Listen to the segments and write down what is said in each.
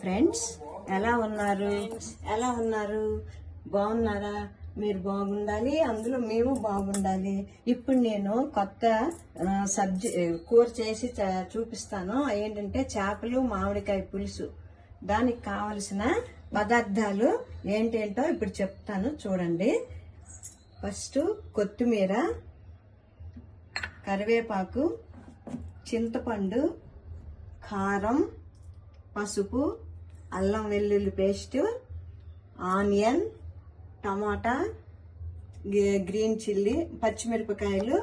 Friends, ఎలా ఉన్నారు? బాగున్నారా? మీరు బాగుండాలి, అందులో మేము బాగుండాలి. ఇప్పుడు నేను కొత్త కూర చేసి చూపిస్తాను. ఏంటంటే చేపలు మామిడికాయ పులుసు. దానికి కావలసిన పదార్థాలు ఏంటేంటో ఇప్పుడు చెప్తాను, చూడండి. ఫస్ట్ కొత్తిమీర, కరివేపాకు, చింతపండు, కారం, పసుపు, అల్లం వెల్లుల్లి పేస్ట్, ఆనియన్, టమాటా, గ్రీన్ చిల్లీ, పచ్చిమిరపకాయలు,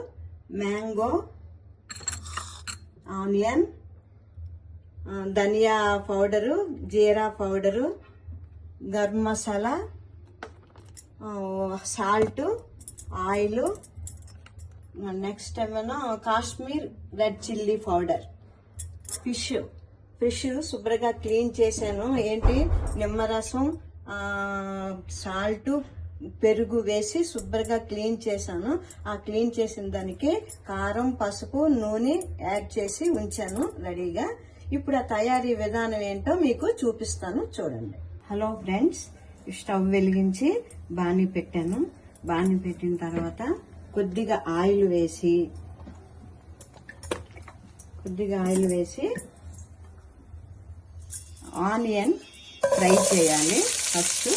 మ్యాంగో, ఆనియన్, ధనియా పౌడరు, జీరా powder, garam masala, salt, oil, next ఏమైనా Kashmir red chilli powder. Fish శుభ్రంగా క్లీన్ చేశాను. ఏంటి, నిమ్మరసం, సాల్ట్, పెరుగు వేసి శుభ్రంగా క్లీన్ చేశాను. ఆ క్లీన్ చేసిన దానికి కారం, పసుపు, నూనె యాడ్ చేసి ఉంచాను రెడీగా. ఇప్పుడు ఆ తయారీ విధానం ఏంటో మీకు చూపిస్తాను, చూడండి. హలో ఫ్రెండ్స్, స్టవ్ వెలిగించి బాణీ పెట్టాను. బాణీ పెట్టిన తర్వాత కొద్దిగా ఆయిల్ వేసి ఆనియన్ ఫ్రై చేయాలి ఫస్ట్.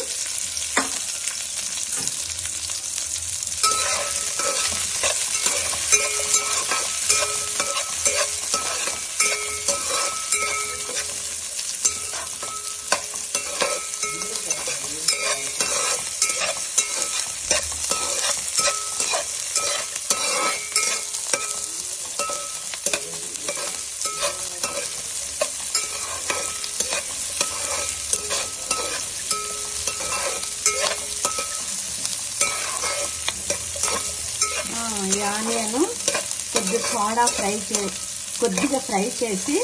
ఈ ఆనియన్ కొద్దిగా ఫ్రై చేసి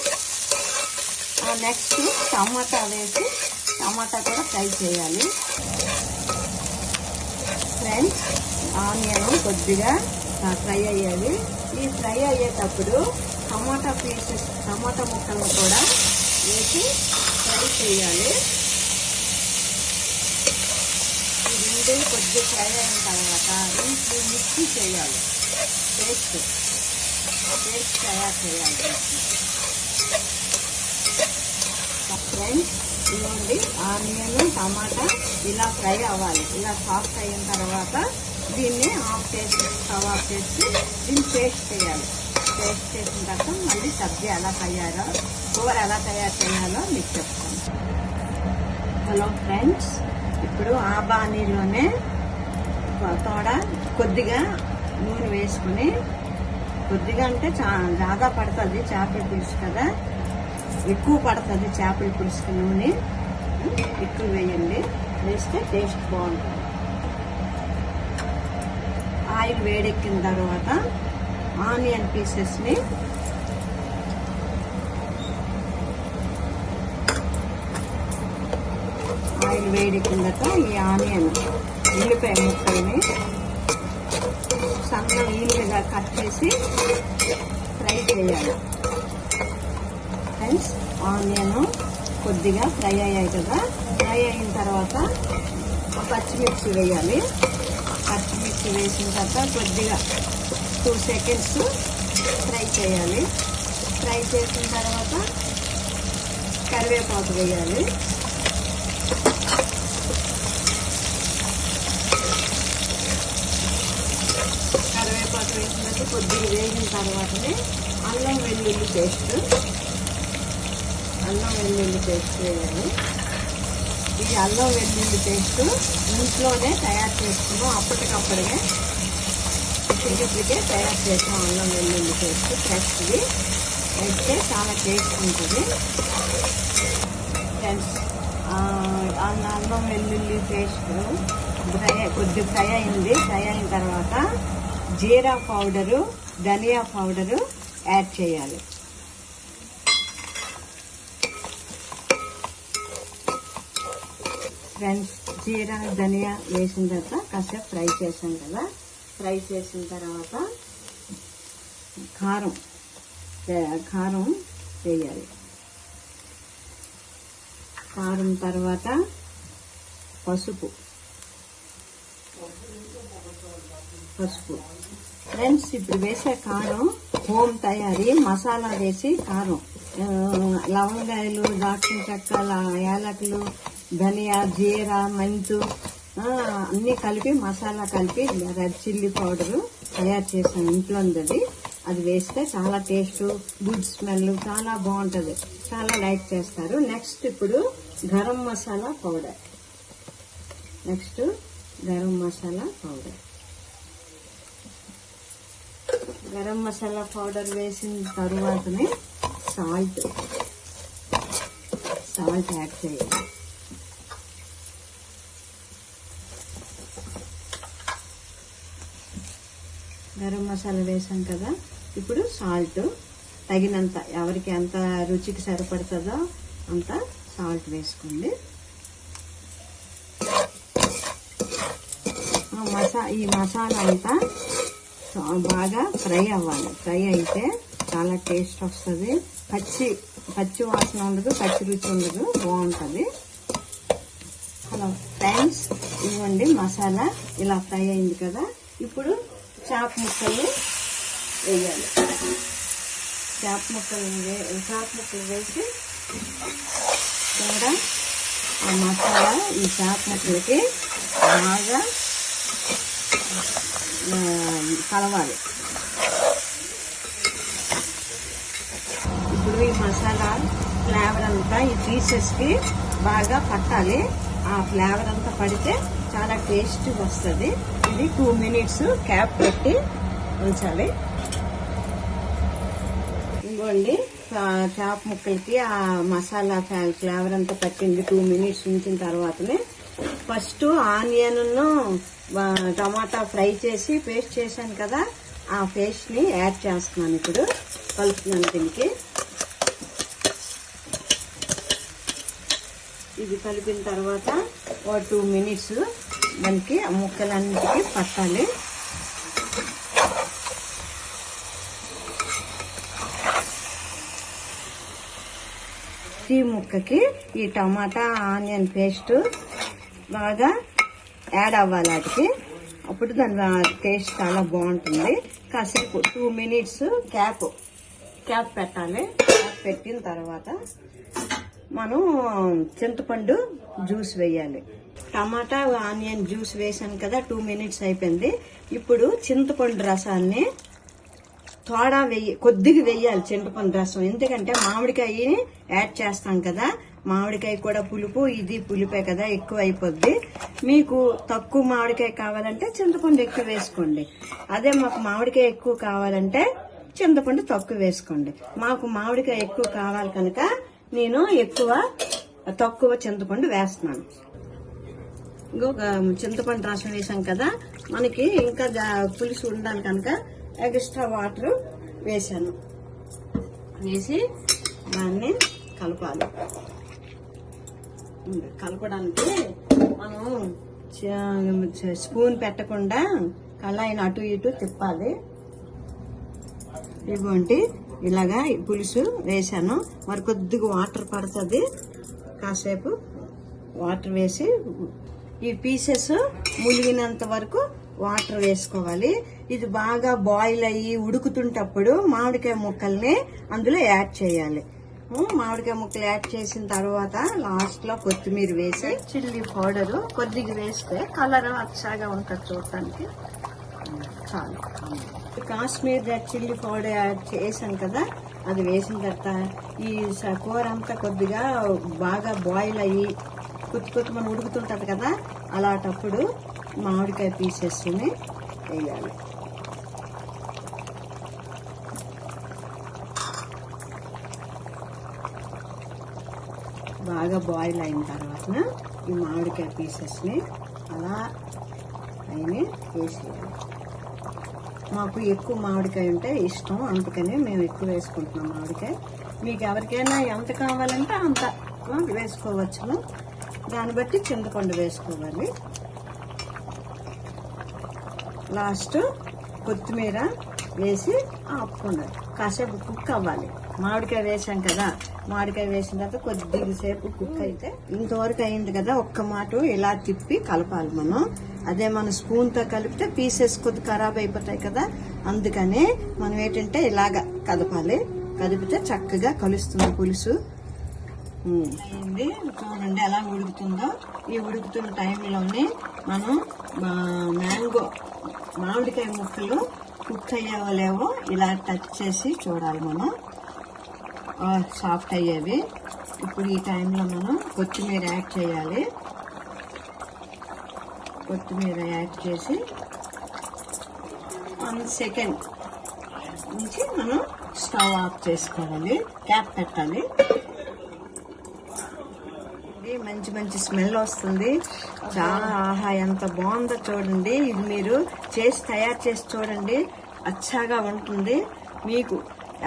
నెక్స్ట్ టమాటా వేసి టమాటా కూడా ఫ్రై చేయాలి. ఫ్రెండ్స్, ఆనియన్ కొద్దిగా ఫ్రై అయ్యేది. ఈ ఫ్రై అయ్యేటప్పుడు టమాటా ముక్కలను కూడా వేసి ఫ్రై చేయాలి. కొద్దిగా ఫ్రై అయిన తర్వాత మిక్సీ చేయాలి, పేస్ట్ తయారు చేయాలి. ఫ్రెండ్స్, ఇవ్వండి, ఆనియన్, టమాటా ఇలా ఫ్రై అవ్వాలి. ఇలా సాఫ్ట్ అయిన తర్వాత దీన్ని స్టవ్ ఆఫ్ చేసి దీన్ని పేస్ట్ చేయాలి. పేస్ట్ చేసిన తర్వాత మళ్ళీ కూర ఎలా తయారు చేయాలో మీకు చెప్తాను. హలో ఫ్రెండ్స్, ఇప్పుడు ఆ బాణీలోనే కొద్దిగా నూనె వేసుకుని, కొద్దిగా అంటే జాగా పడుతుంది చేపల పులుసు కదా, ఎక్కువ పడుతుంది చేపల పులుసుకి. నూనె ఎక్కువ వేయండి, వేస్తే టేస్ట్ బాగుంటుంది. ఆయిల్ వేడెక్కిన తర్వాత ఆనియన్ పీసెస్ని వేడెక్కిందాక ఈ ఆనియన్ ఉల్లిపాయ ముక్కల్ని సన్న ఈలుగా కట్ చేసి ఫ్రై చేయాలి. ఫ్రెండ్స్, ఆనియన్ కొద్దిగా ఫ్రై అయ్యాయి కదా, ఫ్రై అయిన తర్వాత పచ్చిమిర్చి వేయాలి. పచ్చిమిర్చి వేసిన తర్వాత కొద్దిగా 2 seconds ఫ్రై చేయాలి. ఫ్రై చేసిన తర్వాత కరివేపాకు వేయాలి. కరివేపాకు వేసినట్టు కొద్దిగా వేగిన తర్వాతనే అల్లం వెల్లుల్లి పేస్ట్ వేయాలి. ఇది అల్లం వెల్లుల్లి పేస్ట్ ఇంట్లోనే తయారు చేసుకున్నాం, అప్పటికప్పుడే ఇప్పటికే తయారు చేసాం. అల్లం వెల్లుల్లి పేస్ట్ ఫ్రెష్ది వేస్తే చాలా టేస్ట్ ఉంటుంది. ఫ్రెండ్స్, అల్లం వెల్లుల్లి పేస్ట్ కొద్దిగా ఫ్రై అయింది. ఫ్రై అయిన తర్వాత జీరా పౌడరు, ధనియా పౌడరు యాడ్ చేయాలి. ఫ్రెండ్స్, జీరా ధనియా వేసిన తర్వాత కాసేపు ఫ్రై చేసాం కదా, ఫ్రై చేసిన తర్వాత కారం వేయాలి. కారం తర్వాత పసుపు ఫ్రెండ్స్, ఇప్పుడు వేసే కారం హోమ్ తయారీ మసాలా వేసి కారం, లవంగాయలు, దాల్చిన చెక్క, యాలకులు, ధనియా, జీరా, మెంతు అన్నీ కలిపి మసాలా కలిపి రెడ్ చిల్లీ పౌడరు తయారు చేసాను ఇంట్లోది. అది వేస్తే చాలా టేస్ట్, గుడ్ స్మెల్, చాలా బాగుంటుంది. చాలా లైక్ చేస్తారు. నెక్స్ట్ ఇప్పుడు గరం మసాలా పౌడర్. గరం మసాలా పౌడర్ వేసిన తరువాతనే సాల్ట్ యాడ్ చేయాలి. గరం మసాలా వేసాం కదా, ఇప్పుడు సాల్ట్ తగినంత, ఎవరికి ఎంత రుచికి సరిపడుతుందో అంత సాల్ట్ వేసుకోండి. ఈ మసాలా అంతా బాగా ఫ్రై అవ్వాలి. ఫ్రై అయితే చాలా టేస్ట్ వస్తుంది. పచ్చి వాసన ఉండదు, పచ్చి రుచి ఉండదు, బాగుంటుంది. హలో ఫ్రెండ్స్, ఇవ్వండి మసాలా ఇలా ఫ్రై అయింది కదా. ఇప్పుడు చేప ముక్కలు వేయాలి. చేప ముక్కలు వేసి కూడా ఆ మసాలా ఈ చేప ముక్కలకి బాగా కలవాలి. ఇప్పుడు ఈ మసాలా ఫ్లేవర్ అంతా ఈ పీసెస్కి బాగా పట్టాలి. ఆ ఫ్లేవర్ అంతా పడితే చాలా టేస్ట్ వస్తుంది. ఇది 2 minutes క్యాప్ పెట్టి ఉంచాలి. ఇంకోండి, చేప ముక్కలకి ఆ మసాలా ఫ్లేవర్ అంతా పట్టింది. 2 minutes ఉంచిన తర్వాతనే ఫస్ట్ ఆనియన్ టమాటా ఫ్రై చేసి పేస్ట్ చేశాను కదా, ఆ పేస్ట్ ని యాడ్ చేస్తున్నాను. ఇప్పుడు కలుపుతున్నాను దీనికి. ఇది కలిపిన తర్వాత 2 minutes దానికి ఆ ముక్కలన్నిటికీ పట్టాలి. ఈ ముక్కకి ఈ టమాటా ఆనియన్ పేస్ట్ బాగా యాడ్ అవ్వాలి వాటికి. అప్పుడు దాని టేస్ట్ చాలా బాగుంటుంది. కాసేపు 2 minutes క్యాప్ పెట్టాలి. క్యాప్ పెట్టిన తర్వాత మనం చింతపండు జ్యూస్ వేయాలి. టమాటా ఆనియన్ జ్యూస్ వేసాను కదా, 2 minutes అయిపోయింది. ఇప్పుడు చింతపండు రసాన్ని కొద్దిగా వేయాలి. చింతపండు రసం ఎందుకంటే మామిడికాయ యాడ్ చేస్తాం కదా, మామిడికాయ కూడా పులుపు, ఇది పులుపే కదా, ఎక్కువ అయిపోద్ది. మీకు తక్కువ మామిడికాయ కావాలంటే చింతపండు ఎక్కువ వేసుకోండి. అదే మాకు మామిడికాయ ఎక్కువ కావాలంటే చింతపండు తక్కువ వేసుకోండి. మాకు మామిడికాయ ఎక్కువ కావాలి కనుక నేను తక్కువ చింతపండు వేస్తున్నాను. ఇంకొక చింతపండు రసం వేసాం కదా, మనకి ఇంకా పులుసు ఉండాలి కనుక ఎక్స్ట్రా వాటర్ వేసాను. వేసి దాన్ని కలపాలి. కలపడానికి మనం స్పూన్ పెట్టకుండా కళాయిని అటు ఇటు తిప్పాలి. ఇవ్వండి, ఇలాగా పులుసు వేసాను. మరి కొద్దిగా వాటర్ పడుతుంది. కాసేపు వాటర్ వేసి ఈ పీసెస్ ములిగినంత వరకు వాటర్ వేసుకోవాలి. ఇది బాగా బాయిల్ అయ్యి ఉడుకుతుంటప్పుడు మామిడికాయ ముక్కల్ని అందులో యాడ్ చేయాలి. మామిడికాయ ముక్కలు యాడ్ చేసిన తర్వాత లాస్ట్ లో కొత్తిమీర వేసి చిల్లీ పౌడర్ కొద్దిగా వేస్తే కలర్ అచ్చగా ఉంటుంది చూడటానికి. చాలు. Kashmir red chilli powder add చేసాను కదా, అది వేసిన తర్వాత ఈ కూర అంతా కొద్దిగా బాగా బాయిల్ అయ్యి కొత్తి మనం ఉడుకుతుంటది కదా, అలాంటప్పుడు మామిడికాయ పీసెస్ ని వేయాలి. బాగా బాయిల్ అయిన తర్వాత ఈ మామిడికాయ పీసెస్ ని అలా అయినా వేసేయాలి. మాకు ఎక్కువ మామిడికాయ ఉంటే ఇష్టం, అందుకని మేము ఎక్కువ వేసుకుంటున్నాం మామిడికాయ. మీకు ఎవరికైనా ఎంత కావాలంటే అంత వేసుకోవచ్చును. దాన్ని బట్టి చింతపండు వేసుకోవాలి. లాస్ట్ కొత్తిమీర వేసి ఆపుకోండి. కాసేపు కుక్ అవ్వాలి. మామిడికాయ వేసాం కదా, మామిడికాయ వేసిన తర్వాత కొద్దిగా సేపు కుక్ అయితే ఇంతవరకు అయింది కదా, ఒక్క మాట ఇలా తిప్పి కలపాలి మనం. అదే మన స్పూన్తో కలిపితే పీసెస్ కొద్ది ఖరాబ్ అయిపోతాయి కదా, అందుకనే మనం ఏంటంటే ఇలాగా కదపాలి. కదిపితే చక్కగా కలుస్తుంది పులుసు. అయింది చూడండి ఎలా ఉడుకుతుందో. ఈ ఉడుకుతున్న టైంలోనే మనం మామిడికాయ ముక్కలు కుక్ అయ్యేవో లేవో ఇలా టచ్ చేసి చూడాలి మనం, సాఫ్ట్ అయ్యేవి. ఇప్పుడు ఈ టైంలో మనం కొత్తిమీర యాడ్ చేయాలి. కొత్తిమీర యాడ్ చేసి 1 సెకండ్ నుంచి మనం స్టవ్ ఆఫ్ చేసుకోవాలి, క్యాప్ పెట్టాలి. మంచి మంచి స్మెల్ వస్తుంది, చాలా ఆహా ఎంత బాగుందో చూడండి. ఇది మీరు తయారు చేసి చూడండి, అచ్చాగా ఉంటుంది. మీకు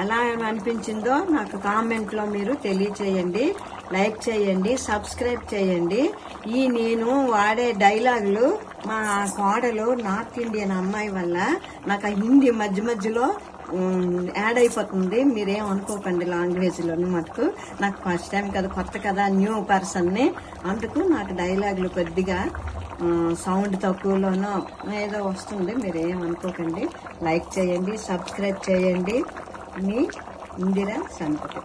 ఎలా అనిపించిందో నాకు కామెంట్లో మీరు తెలియచేయండి. లైక్ చేయండి, సబ్స్క్రైబ్ చేయండి. నేను వాడే డైలాగులు మా కోడలు నార్త్ ఇండియన్ అమ్మాయి వల్ల నాకు ఆ హిందీ మధ్య మధ్యలో యాడ్ అయిపోతుంది. మీరేం అనుకోకండి, లాంగ్వేజ్లోని మటుకు నాకు ఫస్ట్ టైం కదా, కొత్త కదా, న్యూ పర్సన్ని, అందుకు నాకు డైలాగులు కొద్దిగా సౌండ్ తక్కువలోనో ఏదో వస్తుంది, మీరేం అనుకోకండి. లైక్ చేయండి, సబ్స్క్రైబ్ చేయండి. మీ ఇందిరా సంపతి.